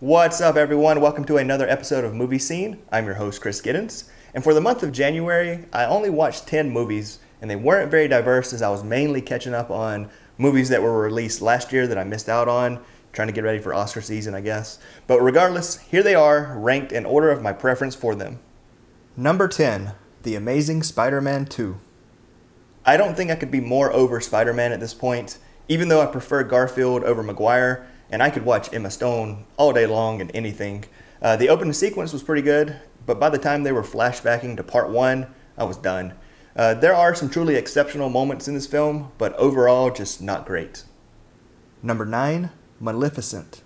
What's up, everyone? Welcome to another episode of Movie Scene. I'm your host, Chris Giddens. And for the month of January, I only watched 10 movies, and they weren't very diverse as I was mainly catching up on movies that were released last year that I missed out on, trying to get ready for Oscar season, I guess. But regardless, here they are, ranked in order of my preference for them. Number 10, The Amazing Spider-Man 2. I don't think I could be more over Spider-Man at this point, even though I prefer Garfield over Maguire, and I could watch Emma Stone all day long in anything. The opening sequence was pretty good, but by the time they were flashbacking to part 1, I was done. There are some truly exceptional moments in this film, but overall just not great. Number 9, Maleficent.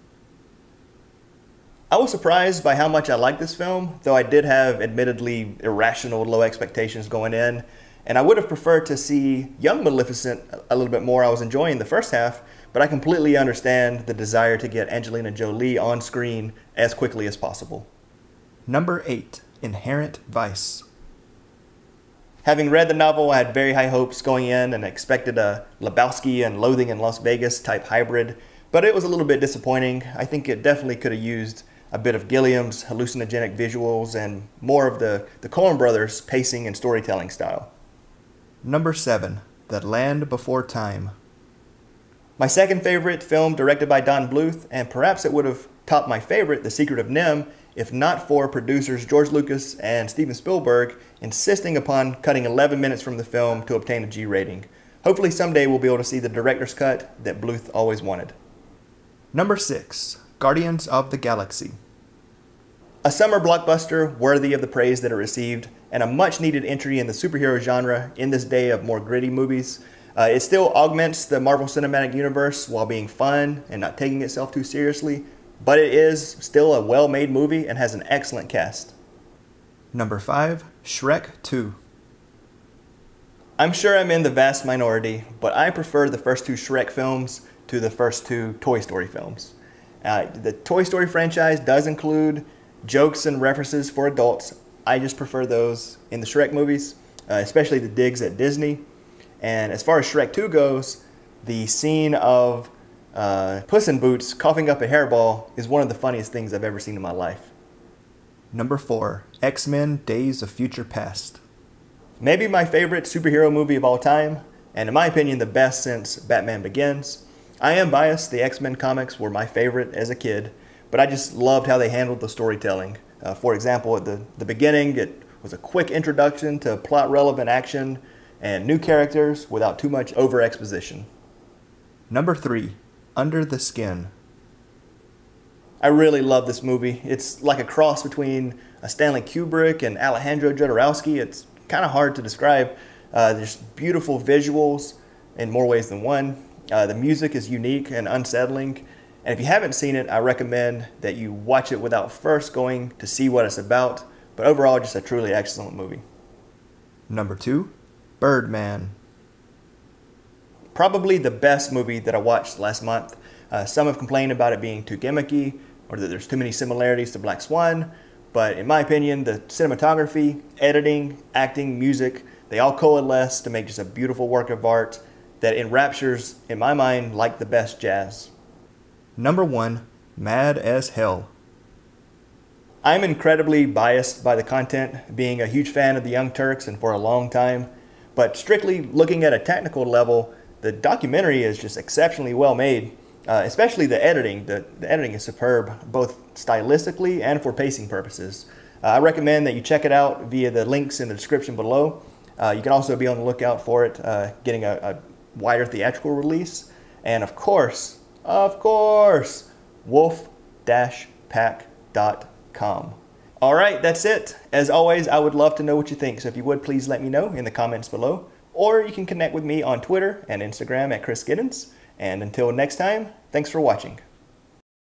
I was surprised by how much I liked this film, though I did have admittedly irrational low expectations going in, and I would have preferred to see young Maleficent a little bit more. I was enjoying the first half, but I completely understand the desire to get Angelina Jolie on screen as quickly as possible. Number 8, Inherent Vice. Having read the novel, I had very high hopes going in and expected a Lebowski and Loathing in Las Vegas type hybrid, but it was a little bit disappointing. I think it definitely could have used a bit of Gilliam's hallucinogenic visuals and more of the Coen brothers' pacing and storytelling style. Number 7, The Land Before Time. My second favorite film, directed by Don Bluth, and perhaps it would have topped my favorite, The Secret of NIMH, if not for producers George Lucas and Steven Spielberg insisting upon cutting 11 minutes from the film to obtain a G rating. Hopefully someday we'll be able to see the director's cut that Bluth always wanted. Number 6, Guardians of the Galaxy. A summer blockbuster worthy of the praise that it received, and a much-needed entry in the superhero genre in this day of more gritty movies. It still augments the Marvel Cinematic Universe while being fun and not taking itself too seriously, but it is still a well-made movie and has an excellent cast. Number 5, Shrek II. I'm sure I'm in the vast minority, but I prefer the first 2 Shrek films to the first 2 Toy Story films. The Toy Story franchise does include jokes and references for adults. I just prefer those in the Shrek movies, especially the digs at Disney. And as far as Shrek 2 goes, the scene of Puss in Boots coughing up a hairball is one of the funniest things I've ever seen in my life. Number 4, X-Men Days of Future Past. Maybe my favorite superhero movie of all time, and in my opinion the best since Batman Begins. I am biased, the X-Men comics were my favorite as a kid, but I just loved how they handled the storytelling. For example, at the beginning, it was a quick introduction to plot-relevant action and new characters without too much over-exposition. Number 3, Under the Skin. I really love this movie. It's like a cross between a Stanley Kubrick and Alejandro Jodorowsky. It's kind of hard to describe. There's beautiful visuals in more ways than one. The music is unique and unsettling. And if you haven't seen it, I recommend that you watch it without first going to see what it's about. But overall, just a truly excellent movie. Number 2, Birdman. Probably the best movie that I watched last month. Some have complained about it being too gimmicky or that there's too many similarities to Black Swan. But in my opinion, the cinematography, editing, acting, music, they all coalesce to make just a beautiful work of art that enraptures, in my mind, like the best jazz. Number 1, Mad as Hell. I'm incredibly biased by the content, being a huge fan of the Young Turks and for a long time. But strictly looking at a technical level, the documentary is just exceptionally well made, especially the editing. The editing is superb, both stylistically and for pacing purposes. I recommend that you check it out via the links in the description below. You can also be on the lookout for it, getting a wider theatrical release. And of course, wolf-pack.com. All right, that's it. As always, I would love to know what you think, so if you would, please let me know in the comments below. Or you can connect with me on Twitter and Instagram at Chris Giddens. And until next time, thanks for watching.